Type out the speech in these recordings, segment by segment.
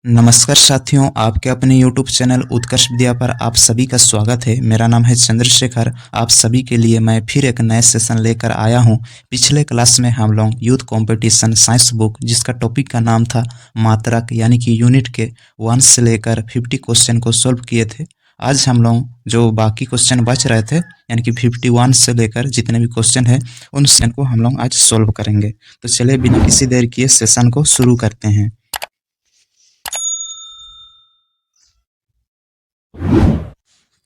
नमस्कार साथियों, आपके अपने YouTube चैनल उत्कर्ष विद्या पर आप सभी का स्वागत है। मेरा नाम है चंद्रशेखर। आप सभी के लिए मैं फिर एक नए सेशन लेकर आया हूं। पिछले क्लास में हम लोग यूथ कंपटीशन साइंस बुक जिसका टॉपिक का नाम था मात्रक यानी कि यूनिट के 1 से लेकर 50 क्वेश्चन को सोल्व किए थे। आज हम लोग जो बाकी क्वेश्चन बच रहे थे यानी कि 51 से लेकर जितने भी क्वेश्चन है उन क्वेश्चन को हम लोग आज सोल्व करेंगे। तो चलिए बिना किसी देर किए सेशन को शुरू करते हैं।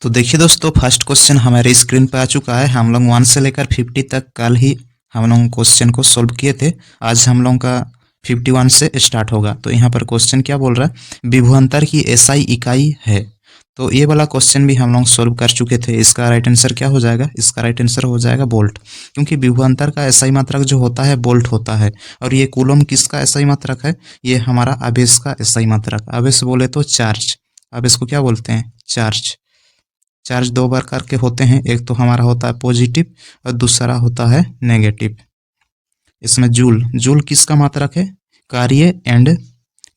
तो देखिए दोस्तों, फर्स्ट क्वेश्चन हमारे स्क्रीन पे आ चुका है। हम लोग 1 से लेकर 50 तक कल ही हम लोग क्वेश्चन को सोल्व किए थे। आज हम लोग का 51 से स्टार्ट होगा। तो यहाँ पर क्वेश्चन क्या बोल रहा है, विभवांतर की एसआई इकाई है। तो ये वाला क्वेश्चन भी हम लोग सोल्व कर चुके थे। इसका राइट आंसर क्या हो जाएगा, इसका राइट आंसर हो जाएगा बोल्ट, क्योंकि विभवांतर का एसआई मात्रक जो होता है बोल्ट होता है। और ये कूलम किसका एसआई मात्रक है, ये हमारा आवेश का एसआई मात्रक। आवेश बोले तो चार्ज, आवेश को क्या बोलते हैं, चार्ज। चार्ज दो प्रकार के होते हैं, एक तो हमारा होता है पॉजिटिव और दूसरा होता है नेगेटिव। इसमें जूल, जूल किसका मात्रक है,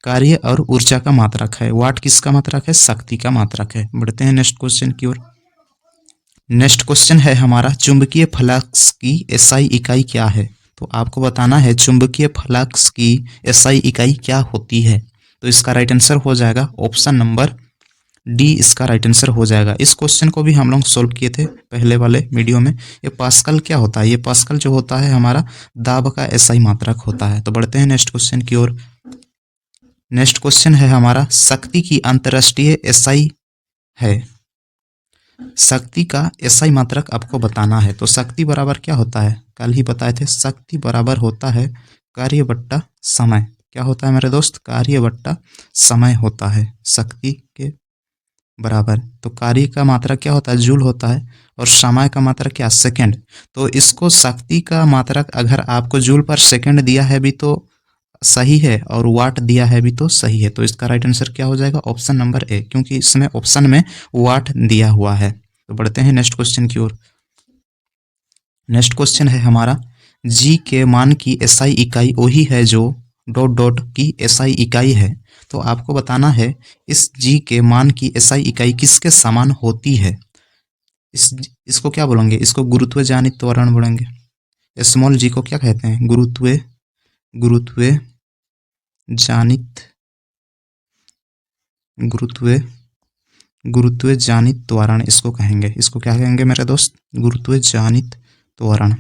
कार्य और ऊर्जा का मात्रक है। वाट किसका मात्रक है, शक्ति का मात्रक है। बढ़ते हैं नेक्स्ट क्वेश्चन की ओर। नेक्स्ट क्वेश्चन है हमारा, चुंबकीय फ्लक्स की एसआई इकाई क्या है। तो आपको बताना है चुंबकीय फ्लक्स की एसआई इकाई क्या होती है। तो इसका राइट आंसर हो जाएगा ऑप्शन नंबर डी, इसका राइट आंसर हो जाएगा। इस क्वेश्चन को भी हम लोग सोल्व किए थे पहले वाले वीडियो में। ये पास्कल क्या होता है, ये पास्कल जो होता है हमारा दाब का एसआई मात्रक होता है। तो बढ़ते हैं नेक्स्ट क्वेश्चन की ओर। नेक्स्ट क्वेश्चन है हमारा, शक्ति की अंतर्राष्ट्रीय एसआई है। शक्ति का एसआई मात्रक आपको बताना है। तो शक्ति बराबर क्या होता है, कल ही बताए थे, शक्ति बराबर होता है कार्य बट्टा समय। क्या होता है मेरे दोस्त, कार्य बट्टा समय होता है शक्ति के बराबर। तो कार्य का मात्रक क्या होता है, जूल होता है, और समय का मात्रक क्या, सेकंड। तो इसको शक्ति का मात्रक अगर आपको जूल पर सेकंड दिया है भी तो सही है, और वाट दिया है भी तो सही है। तो इसका राइट आंसर क्या हो जाएगा, ऑप्शन नंबर ए, क्योंकि इसमें ऑप्शन में वाट दिया हुआ है। तो बढ़ते हैं नेक्स्ट क्वेश्चन की ओर। नेक्स्ट क्वेश्चन है हमारा, जी के मान की एसआई इकाई वही है जो डॉट डॉट की एसआई इकाई है। तो आपको बताना है इस जी के मान की एसआई इकाई किसके समान होती है। इसको क्या बोलेंगे, इसको गुरुत्व जानित त्वरण बोलेंगे। स्मॉल जी को क्या कहते हैं, गुरुत्व जानित त्वरण इसको कहेंगे। इसको क्या कहेंगे मेरे दोस्त, गुरुत्व जानित त्वरण।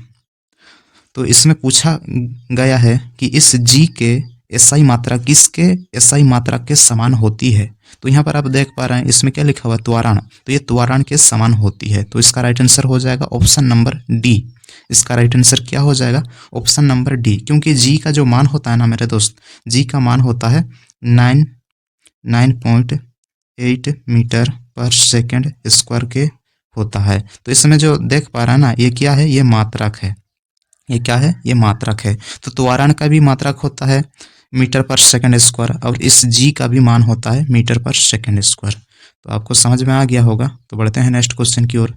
तो इसमें पूछा गया है कि इस जी के एसआई मात्रा किसके एसआई मात्रा के समान होती है। तो यहाँ पर आप देख पा रहे हैं इसमें क्या लिखा हुआ, त्वरण। तो ये त्वरण के समान होती है। तो इसका राइट आंसर हो जाएगा ऑप्शन नंबर डी। इसका राइट आंसर क्या हो जाएगा, ऑप्शन नंबर डी, क्योंकि जी का जो मान होता है ना मेरे दोस्त, जी का मान होता है 9.8 मीटर पर सेकेंड स्क्वायर के होता है। तो इसमें जो देख पा रहा है ना, ये क्या है, ये मात्रक है। ये क्या है, ये मात्रक है। तो त्वरण का भी मात्रक होता है मीटर पर सेकंड स्क्वायर, और इस जी का भी मान होता है मीटर पर सेकंड स्क्वायर। तो आपको समझ में आ गया होगा। तो बढ़ते हैं नेक्स्ट क्वेश्चन की ओर।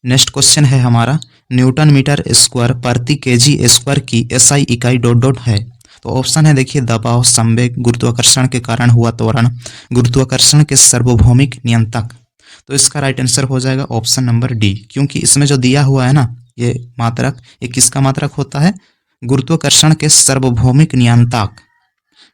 नेक्स्ट क्वेश्चन है हमारा, न्यूटन मीटर स्क्वायर प्रति केजी स्क्वायर की एसआई इकाई डॉट डॉट है। तो ऑप्शन है देखिए, दबाव, संवेग, गुरुत्वाकर्षण के कारण हुआ त्वरण, गुरुत्वाकर्षण के सार्वभौमिक नियंत्रक। तो इसका राइट आंसर हो जाएगा ऑप्शन नंबर डी, क्योंकि इसमें जो दिया हुआ है ना ये मात्रक, ये किसका मात्रक होता है, गुरुत्वाकर्षण के सार्वभौमिक नियंत्रक,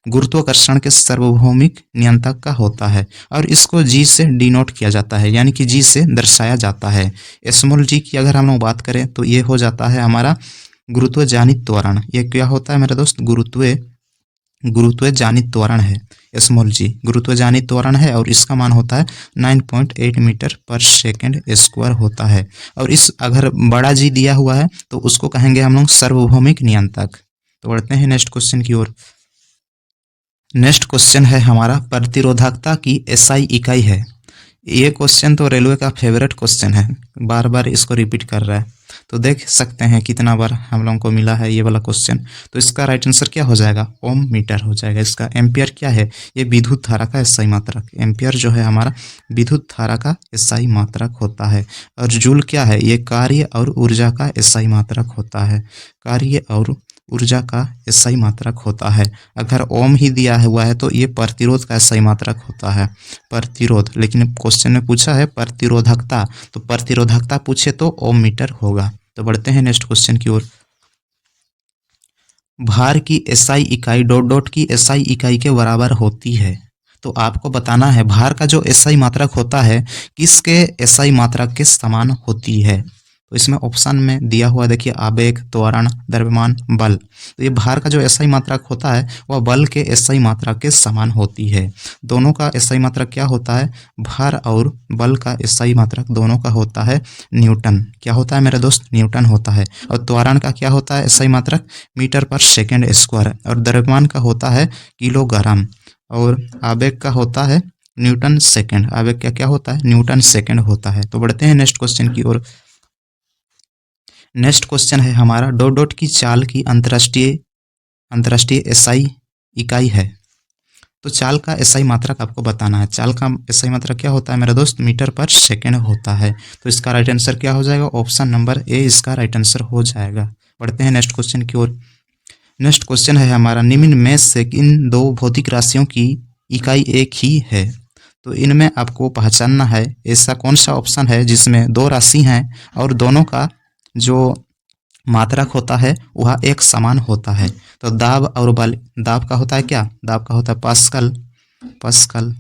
गुरुत्वाकर्षण के सार्वभौमिक नियंत्रक का होता है। और इसको जी से डिनोट किया जाता है, यानी कि जी से दर्शाया जाता है। स्मॉल जी की अगर हम लोग बात करें तो ये हो जाता है हमारा गुरुत्व जानित त्वरण। ये क्या होता है मेरे दोस्त, गुरुत्व जानित त्वरण है। स्मॉल जी गुरुत्व जानित त्वरण है, और इसका मान होता है 9.8 मीटर पर सेकेंड स्क्वायर होता है। और इस अगर बड़ा जी दिया हुआ है तो उसको कहेंगे हम लोग सार्वभौमिक नियंत्रक। तो बढ़ते हैं नेक्स्ट क्वेश्चन की ओर। नेक्स्ट क्वेश्चन है हमारा, प्रतिरोधकता की एसआई इकाई है। ये क्वेश्चन तो रेलवे का फेवरेट क्वेश्चन है, बार बार इसको रिपीट कर रहा है। तो देख सकते हैं कितना बार हम लोगों को मिला है ये वाला क्वेश्चन। तो इसका राइट आंसर क्या हो जाएगा, ओम मीटर हो जाएगा। इसका एम्पियर क्या है, ये विद्युत धारा का एसआई मात्रक। एम्पियर जो है हमारा विद्युत धारा का एसआई मात्रक होता है। और जूल क्या है, ये कार्य और ऊर्जा का एसआई मात्रक होता है। कार्य और ऊर्जा का एसआई मात्रक होता है। अगर ओम ही दिया हुआ है तो ये प्रतिरोध का एसआई मात्रक होता है, प्रतिरोध। लेकिन क्वेश्चन में पूछा है प्रतिरोधकता, तो प्रतिरोधकता पूछे तो ओम मीटर होगा। तो बढ़ते हैं नेक्स्ट क्वेश्चन की ओर। भार की एसआई इकाई डॉट डॉट की एसआई इकाई के बराबर होती है। तो आपको बताना है भार का जो एसआई मात्रक होता है किसके एसआई मात्रक के समान होती है। तो इसमें ऑप्शन में दिया हुआ देखिए आवेग, त्वरण, द्रव्यमान, बल। तो ये भार का जो एसआई मात्रक होता है वह बल के एसआई मात्रक के समान होती है। दोनों का एसआई मात्रक क्या होता है? भार और बल का एसआई मात्रक दोनों का होता है न्यूटन। क्या होता है मेरे दोस्त? न्यूटन होता है। और त्वरण का क्या होता है एसआई मात्रक? मीटर पर सेकेंड स्क्वायर। और द्रव्यमान का होता है किलोग्राम। और आवेग का होता है न्यूटन सेकेंड। आवेग का क्या होता है? न्यूटन सेकेंड होता है। तो बढ़ते हैं नेक्स्ट क्वेश्चन की ओर। नेक्स्ट क्वेश्चन है हमारा डॉट डॉट की चाल की अंतर्राष्ट्रीय एसआई इकाई है। तो चाल का एसआई मात्रक आपको बताना है। चाल का एसआई मात्रक क्या होता है मेरा दोस्त? मीटर पर सेकेंड होता है। तो इसका राइट आंसर क्या हो जाएगा? ऑप्शन नंबर ए इसका राइट आंसर हो जाएगा। बढ़ते हैं नेक्स्ट क्वेश्चन की ओर। नेक्स्ट क्वेश्चन है हमारा निम्न में से इन दो भौतिक राशियों की इकाई एक ही है। तो इनमें आपको पहचानना है ऐसा कौन सा ऑप्शन है जिसमें दो राशि हैं और दोनों का जो मात्रक होता है वह एक समान होता है। तो दाब और बल, दाब का होता है क्या? दाब का होता है पास्कल, पास्कल।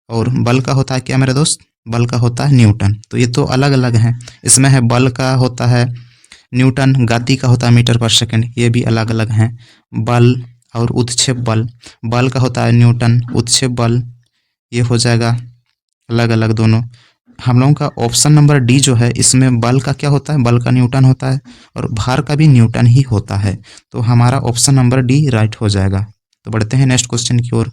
और बल का होता है क्या मेरे दोस्त? बल का होता है न्यूटन। तो ये तो अलग अलग हैं। इसमें है बल का होता है न्यूटन, गति का होता है मीटर पर सेकंड, ये भी अलग अलग हैं। बल और उत्क्षेप बल, बल का होता है न्यूटन, उत्क्षेप बल ये हो जाएगा अलग अलग दोनों। हम लोगों का ऑप्शन नंबर डी जो है इसमें बल का क्या होता है? बल का न्यूटन होता है और भार का भी न्यूटन ही होता है। तो हमारा ऑप्शन नंबर डी राइट हो जाएगा। तो बढ़ते हैं नेक्स्ट क्वेश्चन की ओर।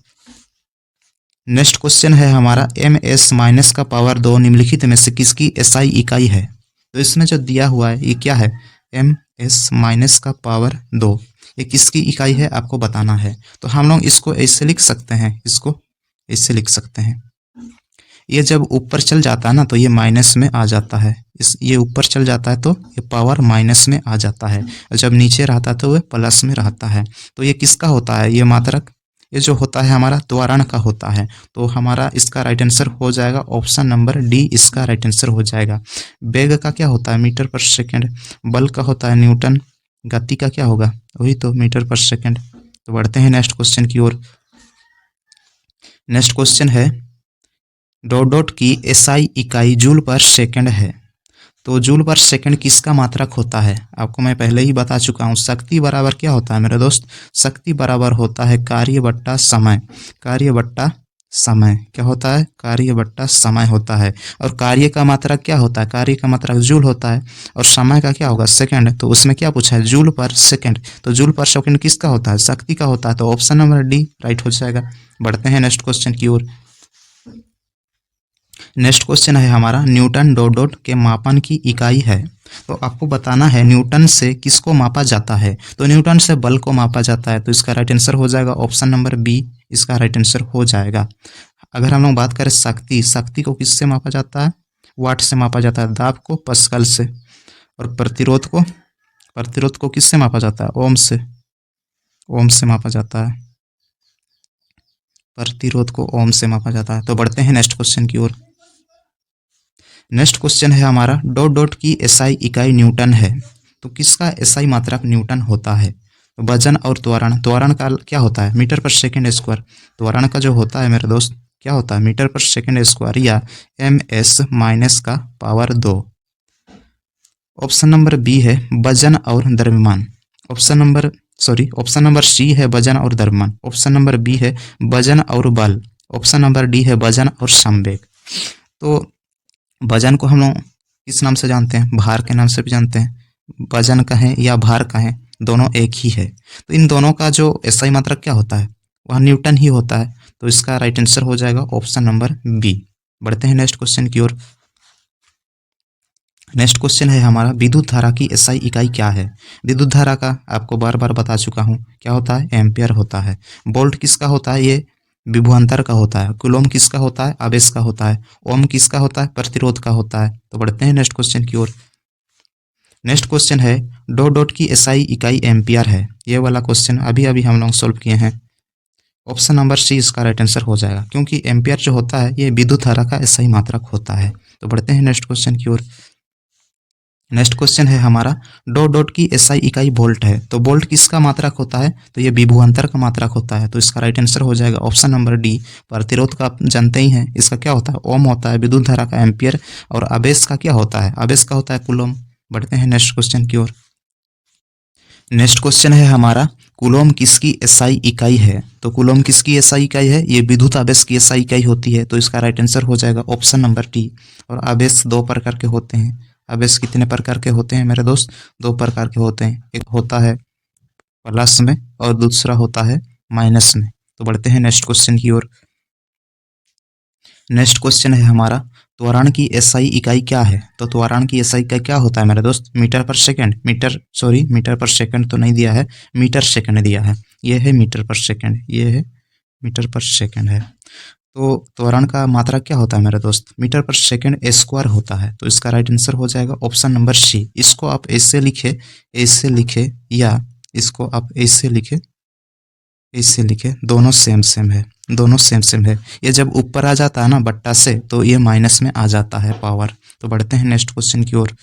नेक्स्ट क्वेश्चन है हमारा एम एस माइनस का पावर 2 निम्नलिखित में से किसकी एसआई इकाई है। तो इसमें जो दिया हुआ है ये क्या है? एम एस माइनस का पावर 2 ये किसकी इकाई है आपको बताना है। तो हम लोग इसको ऐसे लिख सकते हैं, इसको ऐसे लिख सकते हैं। ये जब ऊपर चल जाता है ना तो ये माइनस में आ जाता है। ये ऊपर चल जाता है तो ये पावर माइनस में आ जाता है, और जब नीचे रहता है तो वह प्लस में रहता है। तो ये किसका होता है? ये मात्रक ये जो होता है हमारा त्वरण का होता है। तो हमारा इसका राइट आंसर हो जाएगा ऑप्शन नंबर डी इसका राइट आंसर हो जाएगा। वेग का क्या होता है? मीटर पर सेकेंड। बल का होता है न्यूटन। गति का क्या होगा? वही तो मीटर पर सेकेंड। तो बढ़ते हैं नेक्स्ट क्वेश्चन की ओर। नेक्स्ट क्वेश्चन है डॉट डॉट की एसआई इकाई जूल पर सेकंड है। तो जूल पर सेकंड किसका मात्रक होता है? आपको मैं पहले ही बता चुका हूँ। शक्ति बराबर क्या होता है मेरे दोस्त? शक्ति बराबर होता है कार्य बट्टा समय। कार्य बट्टा समय क्या होता है? कार्य बट्टा समय होता है। और कार्य का मात्रक क्या होता है? कार्य का मात्रक जूल होता है। और समय का क्या होगा? सेकंड। तो उसमें क्या पूछा है? जूल पर सेकंड। तो जूल पर सेकंड किसका होता है? शक्ति का होता है। तो ऑप्शन नंबर डी राइट हो जाएगा। बढ़ते हैं नेक्स्ट क्वेश्चन की ओर। नेक्स्ट क्वेश्चन है हमारा न्यूटन डॉट डॉट के मापन की इकाई है। तो आपको बताना है न्यूटन से किसको मापा जाता है। तो न्यूटन से बल को मापा जाता है। तो इसका राइट आंसर हो जाएगा ऑप्शन नंबर बी इसका राइट आंसर हो जाएगा। अगर हम लोग बात करें शक्ति, शक्ति को किससे मापा जाता है? वाट से मापा जाता है। दाब को पास्कल से। और प्रतिरोध को किससे मापा जाता है? ओम से। ओम से मापा जाता है। प्रतिरोध को ओम से मापा जाता है। तो बढ़ते हैं नेक्स्ट क्वेश्चन की ओर। नेक्स्ट क्वेश्चन है हमारा डॉट डॉट की एसआई इकाई न्यूटन है। तो किसका एसआई मात्रक न्यूटन होता है? तो वजन और त्वरण, त्वरण का क्या होता है? मीटर पर सेकंड स्क्वायर। त्वरण का जो होता है मेरे दोस्त क्या होता है? मीटर पर सेकंड स्क्वायर या एम एस माइनस का पावर 2। ऑप्शन नंबर बी है वजन और द्रव्यमान। ऑप्शन नंबर सी है वजन और द्रव्यमान। ऑप्शन नंबर बी है वजन और बल। ऑप्शन नंबर डी है वजन और संवेग। तो वजन को हम लोग किस नाम से जानते हैं? भार के नाम से भी जानते हैं। वजन कहें या भार कहें दोनों एक ही है। तो इन दोनों का जो एसआई मात्रक क्या होता है? वह न्यूटन ही होता है। तो इसका राइट आंसर हो जाएगा ऑप्शन नंबर बी। बढ़ते हैं नेक्स्ट क्वेश्चन की ओर। नेक्स्ट क्वेश्चन है हमारा विद्युत धारा की एसआई इकाई क्या है। विद्युत धारा का आपको बार बार बता चुका हूँ क्या होता है? एम्पियर होता है। वोल्ट किसका होता है? ये विभवांतर का होता है। कूलम किसका होता है? आवेश का होता है। ओम किसका होता है? प्रतिरोध का होता है। तो बढ़ते हैं नेक्स्ट क्वेश्चन की ओर। नेक्स्ट क्वेश्चन है डॉ डॉट की एसआई इकाई एम्पियर है। ये वाला क्वेश्चन अभी अभी हम लोग सोल्व किए हैं। ऑप्शन नंबर सी इसका राइट आंसर हो जाएगा, क्योंकि एम्पियर जो होता है ये विद्युत धारा का एसआई मात्रक होता है। तो बढ़ते हैं नेक्स्ट क्वेश्चन की ओर। नेक्स्ट क्वेश्चन है हमारा डॉ डॉट की एसआई इकाई वोल्ट है। तो वोल्ट किसका मात्रक होता है? तो ये विभवांतर का मात्रक होता है। तो इसका राइट आंसर हो जाएगा ऑप्शन नंबर डी। प्रतिरोध का आप जानते ही हैं, इसका क्या होता है? ओम होता है। विद्युत धारा का एम्पियर। और आवेश का क्या होता है? आवेश का होता है कूलम। बढ़ते हैं नेक्स्ट क्वेश्चन की ओर। नेक्स्ट क्वेश्चन है हमारा कूलम किसकी एसआई इकाई है? तो कूलम किसकी एसआई इकाई है? ये विद्युत आवेश की एसआई इकाई होती है। तो इसका राइट आंसर हो जाएगा ऑप्शन नंबर डी। और आवेश दो प्रकार के होते हैं। आवेश कितने प्रकार के होते हैं मेरे दोस्त? दो प्रकार के होते हैं। एक होता है प्लस में और दूसरा होता है माइनस में। तो बढ़ते हैं नेक्स्ट क्वेश्चन की ओर। नेक्स्ट क्वेश्चन है हमारा त्वरण की एसआई इकाई क्या है? तो त्वरण की एसआई इकाई क्या होता है मेरे दोस्त? मीटर पर सेकंड। मीटर पर सेकंड तो नहीं दिया है, मीटर सेकंड दिया है। ये है मीटर पर सेकंड, ये है मीटर पर सेकंड है। तो त्वरण का मात्रा क्या होता है मेरे दोस्त? मीटर पर सेकंड स्क्वायर होता है। तो इसका राइट आंसर हो जाएगा ऑप्शन नंबर सी। इसको आप ऐसे लिखे या इसको आप ऐसे लिखे, दोनों सेम सेम है, दोनों सेम सेम है। ये जब ऊपर आ जाता है ना बट्टा से, तो ये माइनस में आ जाता है पावर। तो बढ़ते हैं नेक्स्ट क्वेश्चन की ओर।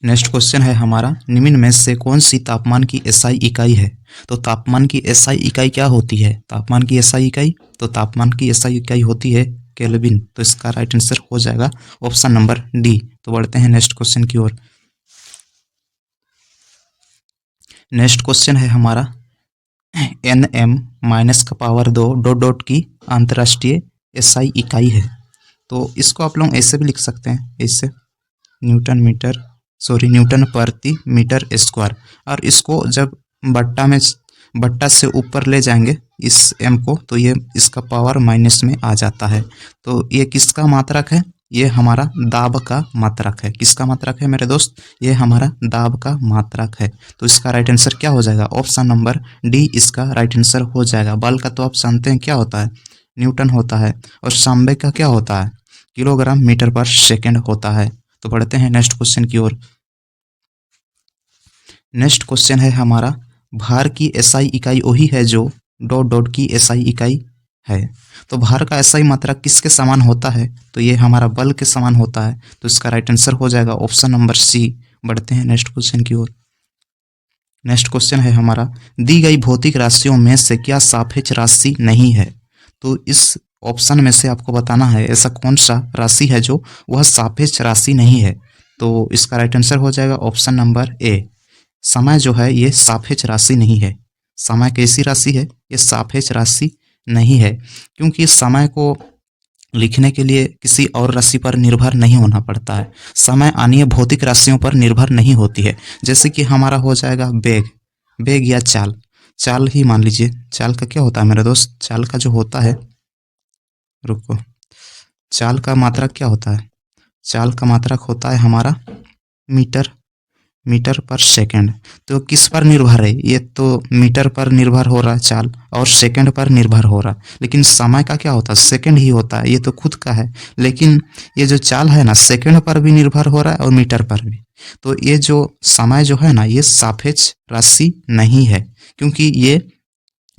नेक्स्ट क्वेश्चन है हमारा निम्न में से कौन सी तापमान की एसआई इकाई है? तो तापमान की एसआई इकाई क्या होती है? तापमान की एसआई इकाई, तो तापमान की एसआई इकाई होती है केल्विन। तो इसका राइट आंसर हो जाएगा ऑप्शन नंबर डी। तो बढ़ते हैं नेक्स्ट क्वेश्चन की ओर। नेक्स्ट क्वेश्चन है हमारा nm माइनस का पावर 2 डॉट डॉट की अंतर्राष्ट्रीय एसआई इकाई है। तो इसको आप लोग ऐसे भी लिख सकते हैं, ऐसे न्यूटन प्रति मीटर स्क्वायर। और इसको जब बट्टा से ऊपर ले जाएंगे इस m को, तो ये इसका पावर माइनस में आ जाता है। तो ये किसका मात्रक है? ये हमारा दाब का मात्रक है। किसका मात्रक है मेरे दोस्त? ये हमारा दाब का मात्रक है। तो इसका राइट आंसर क्या हो जाएगा? ऑप्शन नंबर डी इसका राइट आंसर हो जाएगा। बल का तो आप जानते हैं क्या होता है? न्यूटन होता है। और संवेग का क्या होता है? किलोग्राम मीटर पर सेकेंड होता है। तो बढ़ते हैं नेक्स्ट क्वेश्चन की ओर। नेक्स्ट क्वेश्चन है हमारा भार की एसआई इकाई वही है जो डॉट डॉट की एसआई इकाई है। तो भार का एसआई मात्रक किसके समान होता है? तो ये हमारा बल के समान होता है। तो इसका राइट आंसर हो जाएगा ऑप्शन नंबर सी। बढ़ते हैं नेक्स्ट क्वेश्चन की ओर। नेक्स्ट क्वेश्चन है हमारा दी गई भौतिक राशियों में से क्या सापेक्ष राशि नहीं है? तो इस ऑप्शन में से आपको बताना है ऐसा कौन सा राशि है जो वह सापेक्ष राशि नहीं है। तो इसका राइट आंसर हो जाएगा ऑप्शन नंबर ए। समय जो है ये सापेक्ष राशि नहीं है। समय कैसी राशि है? ये सापेक्ष राशि नहीं है, क्योंकि समय को लिखने के लिए किसी और राशि पर निर्भर नहीं होना पड़ता है। समय अन्य भौतिक राशियों पर निर्भर नहीं होती है। जैसे कि हमारा हो जाएगा वेग या चाल ही मान लीजिए। चाल का क्या होता है मेरे दोस्त? चाल का जो होता है, रुको, चाल का मात्रक क्या होता है? चाल का मात्रक होता है हमारा मीटर पर सेकंड। तो किस पर निर्भर है? ये तो मीटर पर निर्भर हो रहा है चाल, और सेकंड पर निर्भर हो रहा है। लेकिन समय का क्या होता है? सेकंड ही होता है। ये तो खुद का है। लेकिन ये जो चाल है ना, सेकंड पर भी निर्भर हो रहा है और मीटर पर भी। तो ये जो समय जो है ना, ये सापेक्ष राशि नहीं है, क्योंकि ये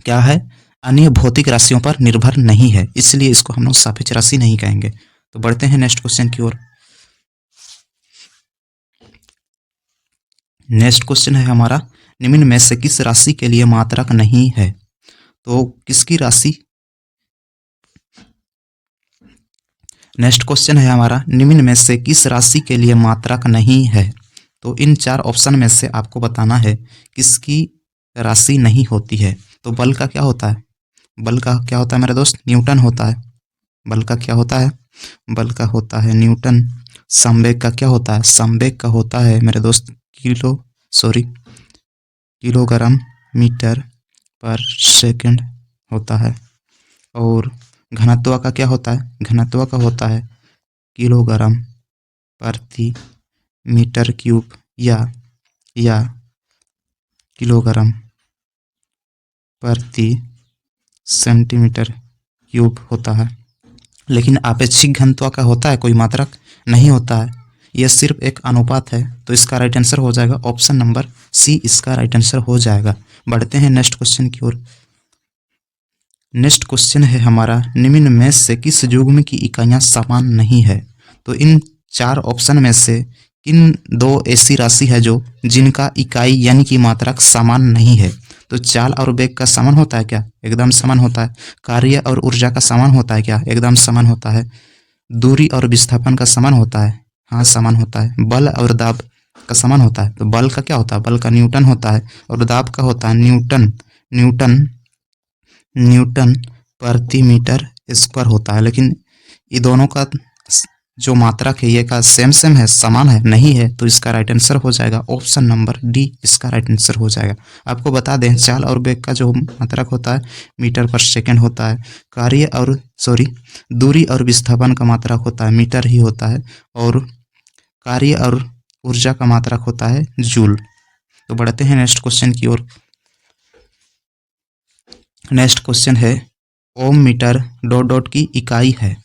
क्या है? अन्य भौतिक राशियों पर निर्भर नहीं है, इसलिए इसको हम लोग सापेक्ष राशि नहीं कहेंगे। तो बढ़ते हैं नेक्स्ट क्वेश्चन की ओर। नेक्स्ट क्वेश्चन है हमारा निम्न में से किस राशि के लिए मात्रक नहीं है? तो किसकी राशि? नेक्स्ट क्वेश्चन है हमारा निम्न में से किस राशि के लिए मात्रक नहीं है? तो इन चार ऑप्शन में से आपको बताना है किसकी राशि नहीं होती है। तो बल का क्या होता है? बल का क्या होता है मेरे दोस्त? न्यूटन होता है। बल का क्या होता है? बल का होता है न्यूटन। संवेग का क्या होता है? संवेग का होता है मेरे दोस्त किलोग्राम मीटर पर सेकंड होता है। और घनत्व का क्या होता है? घनत्व का होता है किलोग्राम प्रति मीटर क्यूब या किलोग्राम प्रति सेंटीमीटर क्यूब होता है। लेकिन आपेक्षिक घनत्व का होता है कोई मात्रक? नहीं होता है। ये सिर्फ एक अनुपात है, तो इसका राइट आंसर हो जाएगा ऑप्शन नंबर सी, इसका राइट आंसर हो जाएगा। बढ़ते हैं नेक्स्ट क्वेश्चन की ओर। नेक्स्ट क्वेश्चन है हमारा, निम्न में से किस युग्म की इकाइयां समान नहीं है? तो इन चार ऑप्शन में से किन दो ऐसी राशि है जो जिनका इकाई यानी कि मात्रक समान नहीं है? तो चाल और वेग का समान होता है क्या? एकदम समान होता है। कार्य और ऊर्जा का समान होता है क्या? एकदम समान होता है। दूरी और विस्थापन का समान होता है? हाँ, समान होता है। बल और दाब का समान होता है। तो बल का क्या होता है? बल का न्यूटन होता है, और दाब का होता है न्यूटन न्यूटन न्यूटन प्रति मीटर स्क्वायर होता है। लेकिन ये दोनों का जो मात्रक है ये का सेम है, समान है? नहीं है। तो इसका राइट आंसर हो जाएगा ऑप्शन नंबर डी, इसका राइट आंसर हो जाएगा। आपको बता दें, चाल और वेग का जो मात्रक होता है मीटर पर सेकेंड होता है। कार्य और दूरी और विस्थापन का मात्रक होता है मीटर ही होता है, और कार्य और ऊर्जा का मात्रक होता है जूल। तो बढ़ते हैं नेक्स्ट क्वेश्चन की ओर। नेक्स्ट क्वेश्चन है, ओम मीटर डॉट डॉट की इकाई है।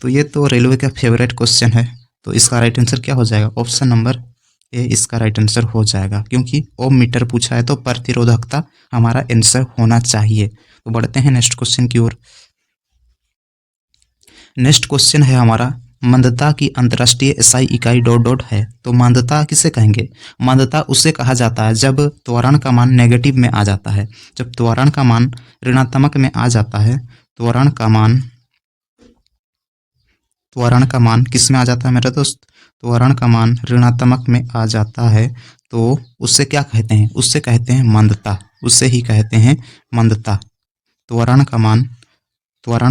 तो ये तो रेलवे का फेवरेट क्वेश्चन है। तो इसका राइट आंसर क्या हो जाएगा? ऑप्शन नंबर ए, इसका राइट आंसर हो जाएगा, क्योंकि ओम मीटर पूछा है तो प्रतिरोधकता हमारा आंसर होना चाहिए। तो बढ़ते हैं नेक्स्ट क्वेश्चन की ओर। नेक्स्ट क्वेश्चन है हमारा, मंदता की अंतर्राष्ट्रीय एसआई इकाई डॉट डॉट है। तो मंदता किसे कहेंगे? मंदता उसे कहा जाता है जब त्वरण का मान नेगेटिव में आ जाता है। जब त्वरण का मान ऋणात्मक में आ जाता है, त्वरण का मान किस में आ जाता है मेरे दोस्त? त्वरण का मान ऋणात्मक में आ जाता है, तो उससे क्या कहते हैं? उससे कहते हैं मंदता, उससे ही कहते हैं मंदता। त्वरण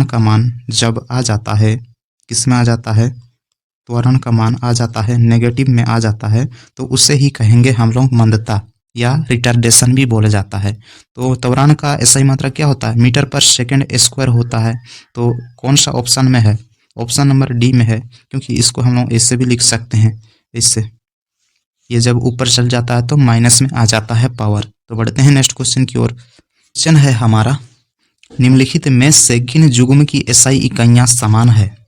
का मान जब आ जाता है, किस में आ जाता है? त्वरण का मान आ जाता है नेगेटिव में आ जाता है, तो उससे ही कहेंगे हम लोग मंदता, या रिटार्डेशन भी बोला जाता है। तो त्वरण का एसआई मात्रा क्या होता है? मीटर पर सेकेंड स्क्वायर होता है। तो कौन सा ऑप्शन में है? ऑप्शन नंबर डी में है, क्योंकि इसको हम लोग ऐसे भी लिख सकते हैं, इससे ये जब ऊपर चल जाता है तो माइनस में आ जाता है पावर। तो बढ़ते हैं नेक्स्ट क्वेश्चन की ओर। क्वेश्चन है हमारा, निम्नलिखित में से किन युग्म की एसआई इकाइयां समान है?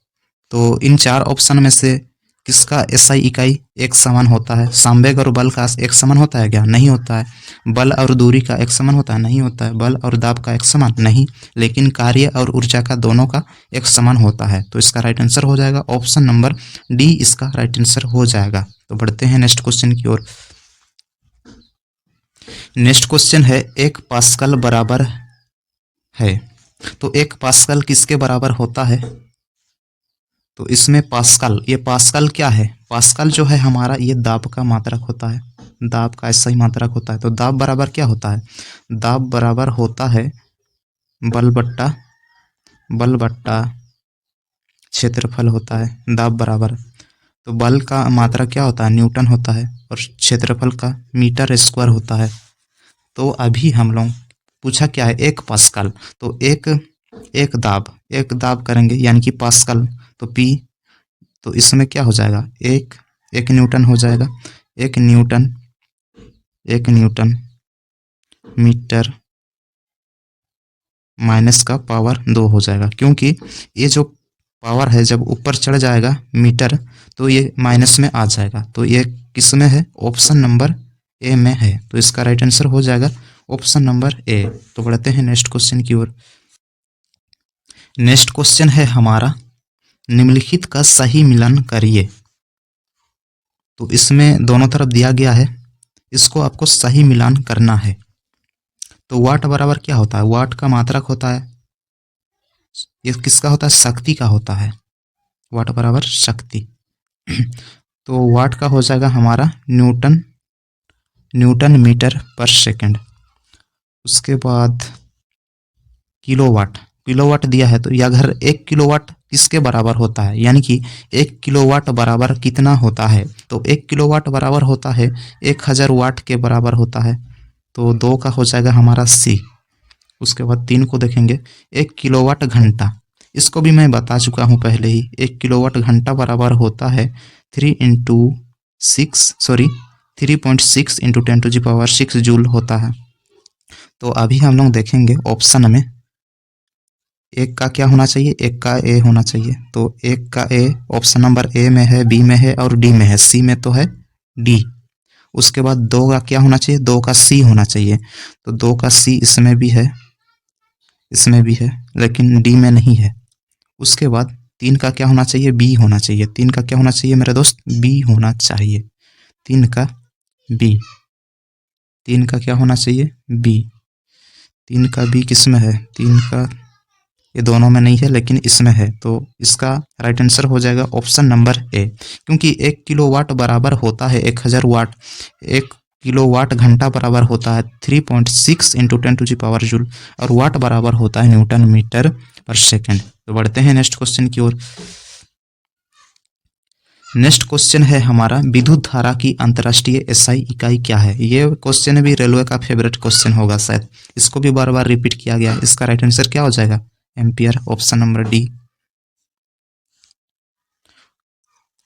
तो इन चार ऑप्शन में से किसका एसआई इकाई एक समान होता है? संवेग और बल का एक समान होता है क्या? नहीं होता है। बल और दूरी का एक समान होता है? नहीं होता है। बल और दाब का एक समान? नहीं। लेकिन कार्य और ऊर्जा का दोनों का एक समान होता है। तो इसका राइट आंसर हो जाएगा ऑप्शन नंबर डी, इसका राइट आंसर हो जाएगा। तो बढ़ते हैं नेक्स्ट क्वेश्चन की ओर। नेक्स्ट क्वेश्चन है, एक पास्कल बराबर है। तो एक पास्कल किसके बराबर होता है? तो इसमें पास्कल, ये पास्कल क्या है? पास्कल जो है हमारा, ये दाब का मात्रक होता है, दाब का ऐसा ही मात्रक होता है। तो दाब बराबर क्या होता है? दाब बराबर होता है बल बट्टा क्षेत्रफल होता है दाब बराबर। तो बल का मात्रा क्या होता है? न्यूटन होता है, और क्षेत्रफल का मीटर स्क्वायर होता है। तो अभी हम लोग पूछा क्या है? एक पास्कल। तो एक दाब करेंगे यानी कि पास्कल, तो पी, तो इसमें क्या हो जाएगा? एक न्यूटन हो जाएगा। एक न्यूटन मीटर माइनस का पावर 2 हो जाएगा, क्योंकि ये जो पावर है जब ऊपर चढ़ जाएगा मीटर, तो ये माइनस में आ जाएगा। तो ये किस में है? ऑप्शन नंबर ए में है। तो इसका राइट आंसर हो जाएगा ऑप्शन नंबर ए। तो बढ़ते हैं नेक्स्ट क्वेश्चन की ओर। नेक्स्ट क्वेश्चन है हमारा, निम्नलिखित का सही मिलान करिए। तो इसमें दोनों तरफ दिया गया है, इसको आपको सही मिलान करना है। तो वाट बराबर क्या होता है? वाट का मात्रक होता है, ये किसका होता है? शक्ति का होता है। वाट बराबर शक्ति। तो वाट का हो जाएगा हमारा न्यूटन मीटर पर सेकंड। उसके बाद किलोवाट दिया है, तो यह अगर 1 किलोवाट किसके बराबर होता है? यानी कि 1 किलोवाट बराबर कितना होता है? तो 1 किलोवाट बराबर होता है 1000 वाट के बराबर होता है। तो 2 का हो जाएगा हमारा सी। उसके बाद 3 को देखेंगे, 1 किलोवाट घंटा, इसको भी मैं बता चुका हूँ पहले ही। 1 किलोवाट घंटा बराबर होता है 3.6 इंटू 10⁶ जूल होता है। तो अभी हम लोग देखेंगे ऑप्शन में एक का क्या होना चाहिए, एक का ए होना चाहिए। तो एक का ए ऑप्शन नंबर ए में है, बी में है और डी में है, सी में तो है डी। उसके बाद 2 का क्या होना चाहिए, 2 का सी होना चाहिए। तो 2 का सी इसमें भी है, इसमें भी है, लेकिन डी में नहीं है। उसके बाद 3 का क्या होना चाहिए, बी होना चाहिए। 3 का क्या होना चाहिए मेरे दोस्त, बी होना चाहिए। 3 का बी, 3 का क्या होना चाहिए, बी। 3 का बी किस में है, 3 का, ये दोनों में नहीं है लेकिन इसमें है। तो इसका राइट आंसर हो जाएगा ऑप्शन नंबर ए, क्योंकि 1 किलोवाट बराबर होता है 1000 वाट। 1 किलोवाट घंटा बराबर होता है 3.6 इंटू 10⁻⁴ जूल, और वाट बराबर होता है न्यूटन मीटर पर सेकेंड। तो बढ़ते हैं नेक्स्ट क्वेश्चन की ओर। नेक्स्ट क्वेश्चन है हमारा, विद्युत धारा की अंतर्राष्ट्रीय एसआई इकाई क्या है। ये क्वेश्चन भी रेलवे का फेवरेट क्वेश्चन होगा शायद, इसको भी बार बार रिपीट किया गया। इसका राइट आंसर क्या हो जाएगा, ampere, option number D.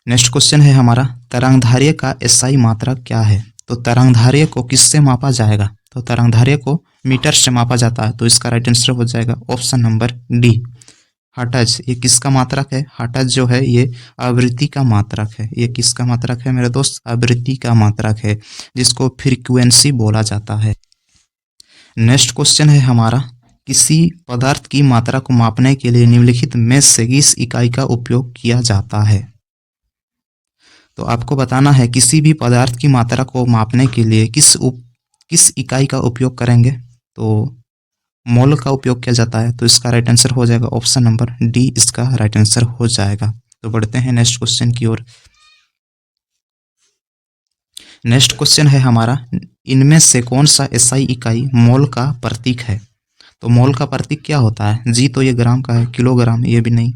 Next question है हमारा, तरंगधार्य का एसआई मात्रा क्या है। तो तरंगधार्य को किससे मापा जाएगा, तो तरंगधार्य को मीटर से मापा जाता है। तो इसका राइट आंसर हो जाएगा ऑप्शन नंबर डी, हर्ट्ज। ये किसका मात्रक है, हर्ट्ज जो है ये आवृत्ति का मात्रक है। ये किसका मात्रक है मेरे दोस्त, आवृत्ति का मात्रक है, जिसको फ्रीक्वेंसी बोला जाता है। नेक्स्ट क्वेश्चन है हमारा, किसी पदार्थ की मात्रा को मापने के लिए निम्नलिखित में से किस इकाई का उपयोग किया जाता है। तो आपको बताना है किसी भी पदार्थ की मात्रा को मापने के लिए किस इकाई का उपयोग करेंगे। तो मोल का उपयोग किया जाता है। तो इसका राइट आंसर हो जाएगा ऑप्शन नंबर डी, इसका राइट आंसर हो जाएगा। तो बढ़ते हैं नेक्स्ट क्वेश्चन की ओर। नेक्स्ट क्वेश्चन है हमारा, इनमें से कौन सा एसआई इकाई मोल का प्रतीक है। तो मोल का प्रतीक क्या होता है, जी तो ये ग्राम का है, किलोग्राम ये भी नहीं,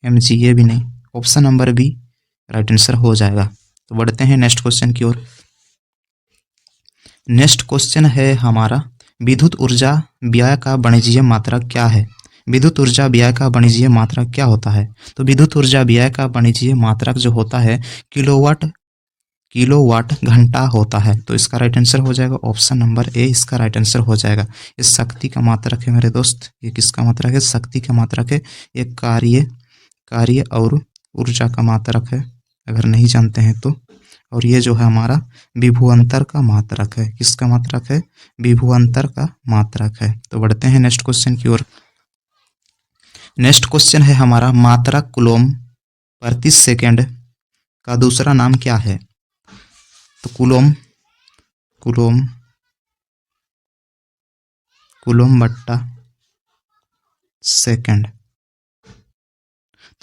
mg ये भी नहीं, option number B right answer हो जाएगा। तो बढ़ते हैं नेक्स्ट क्वेश्चन की ओर। नेक्स्ट क्वेश्चन है हमारा, विद्युत ऊर्जा व्यय का वाणिज्यिक मात्रक क्या है। विद्युत ऊर्जा व्यय का वाणिज्यिक मात्रक क्या होता है। तो विद्युत ऊर्जा व्यय का वाणिज्यिक मात्रक जो होता है किलोवाट घंटा होता है। तो इसका राइट आंसर हो जाएगा ऑप्शन नंबर ए, इसका राइट आंसर हो जाएगा। ये शक्ति का मात्रक है मेरे दोस्त, ये किसका मात्रक है, शक्ति का मात्रक है। ये कार्य और ऊर्जा का मात्रक है, अगर नहीं जानते हैं तो। और ये जो है हमारा विभवांतर का मात्रक है, किसका मात्रक है, विभवांतर का मात्रक है। तो बढ़ते हैं नेक्स्ट क्वेश्चन की ओर। नेक्स्ट क्वेश्चन है हमारा, मात्रक कूलम प्रति सेकंड का दूसरा नाम क्या है। तो कूलम बट्टा सेकंड।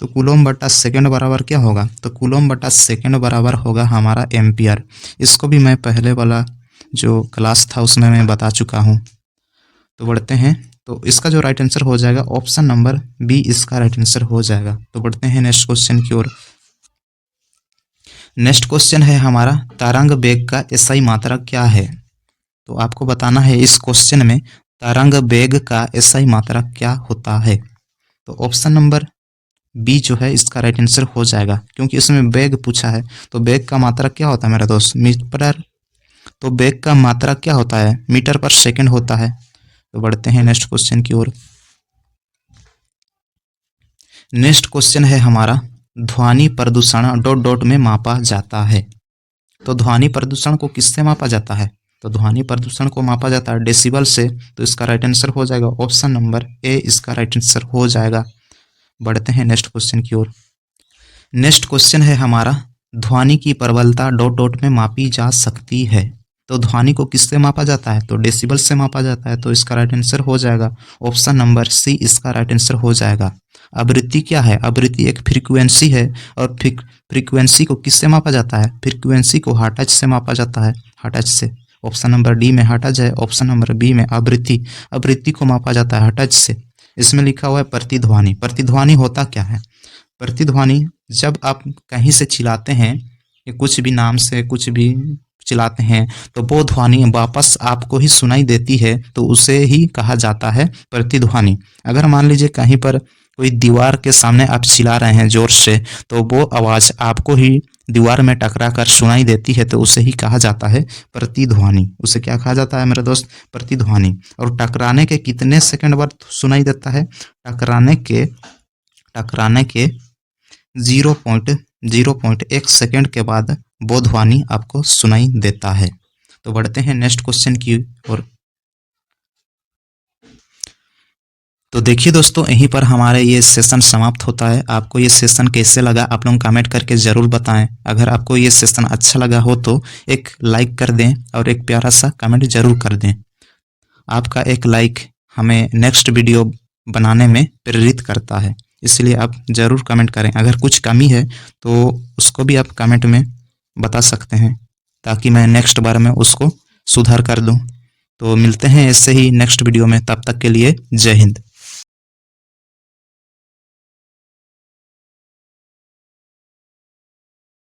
तो कूलम बट्टा सेकंड बराबर क्या होगा, तो कूलम बट्टा सेकंड बराबर होगा हमारा एम्पियर। इसको भी मैं पहले वाला जो क्लास था उसमें मैं बता चुका हूँ। तो बढ़ते हैं, तो इसका जो राइट आंसर हो जाएगा ऑप्शन नंबर बी, इसका राइट आंसर हो जाएगा। तो बढ़ते हैं नेक्स्ट क्वेश्चन की ओर। नेक्स्ट क्वेश्चन है हमारा, तरंग वेग का एसआई मात्रक क्या है। तो आपको बताना है इस क्वेश्चन में तरंग वेग का एसआई मात्रक क्या होता है। तो ऑप्शन नंबर बी जो है इसका राइट आंसर हो जाएगा, क्योंकि इसमें वेग पूछा है। तो वेग का मात्रक क्या होता है मेरा दोस्त, मीटर। तो वेग का मात्रक क्या होता है, मीटर पर सेकंड होता है। तो बढ़ते हैं नेक्स्ट क्वेश्चन की ओर। नेक्स्ट क्वेश्चन है हमारा, ध्वनि प्रदूषण ... में मापा जाता है। तो ध्वनि प्रदूषण को किससे मापा जाता है, तो ध्वनि प्रदूषण को मापा जाता है डेसिबल से। तो इसका राइट आंसर हो जाएगा ऑप्शन नंबर ए, इसका राइट आंसर हो जाएगा। बढ़ते हैं नेक्स्ट क्वेश्चन की ओर। नेक्स्ट क्वेश्चन है हमारा, ध्वनि की प्रबलता ... में मापी जा सकती है। तो ध्वनि को किससे मापा जाता है, तो डेसिबल से मापा जाता है। तो इसका राइट आंसर हो जाएगा ऑप्शन नंबर सी, इसका राइट आंसर हो जाएगा। आवृत्ति क्या है, आवृत्ति एक फ्रीक्वेंसी है, और फ्रीक्वेंसी को किससे मापा जाता है, फ्रीक्वेंसी को हर्ट्ज से मापा जाता है, हर्ट्ज से। ऑप्शन नंबर डी में हर्ट्ज है, ऑप्शन नंबर बी में आवृत्ति को मापा जाता है हर्ट्ज से। इसमें लिखा हुआ है प्रतिध्वनि। प्रतिध्वनि होता क्या है, प्रतिध्वनि जब आप कहीं से चिल्लाते हैं, कुछ भी नाम से कुछ भी चिल्लाते हैं, तो वो ध्वनि वापस आपको ही सुनाई देती है, तो उसे ही कहा जाता है प्रतिध्वनि। अगर मान लीजिए कहीं पर कोई दीवार के सामने आप चिल्ला रहे हैं जोर से, तो वो आवाज़ आपको ही दीवार में टकरा कर सुनाई देती है तो उसे ही कहा जाता है प्रतिध्वनि। उसे क्या कहा जाता है मेरे दोस्त? प्रतिध्वनि। और टकराने के कितने सेकंड बाद सुनाई देता है? टकराने के 0.1 सेकंड के बाद वो ध्वनि आपको सुनाई देता है। तो बढ़ते हैं नेक्स्ट क्वेश्चन की ओर। तो देखिए दोस्तों, यहीं पर हमारे ये सेशन समाप्त होता है। आपको ये सेशन कैसे लगा आप लोग कमेंट करके ज़रूर बताएं। अगर आपको ये सेशन अच्छा लगा हो तो एक लाइक कर दें और एक प्यारा सा कमेंट ज़रूर कर दें। आपका एक लाइक हमें नेक्स्ट वीडियो बनाने में प्रेरित करता है, इसलिए आप ज़रूर कमेंट करें। अगर कुछ कमी है तो उसको भी आप कमेंट में बता सकते हैं, ताकि मैं नेक्स्ट बार में उसको सुधार कर दूं। तो मिलते हैं ऐसे ही नेक्स्ट वीडियो में, तब तक के लिए जय हिंद।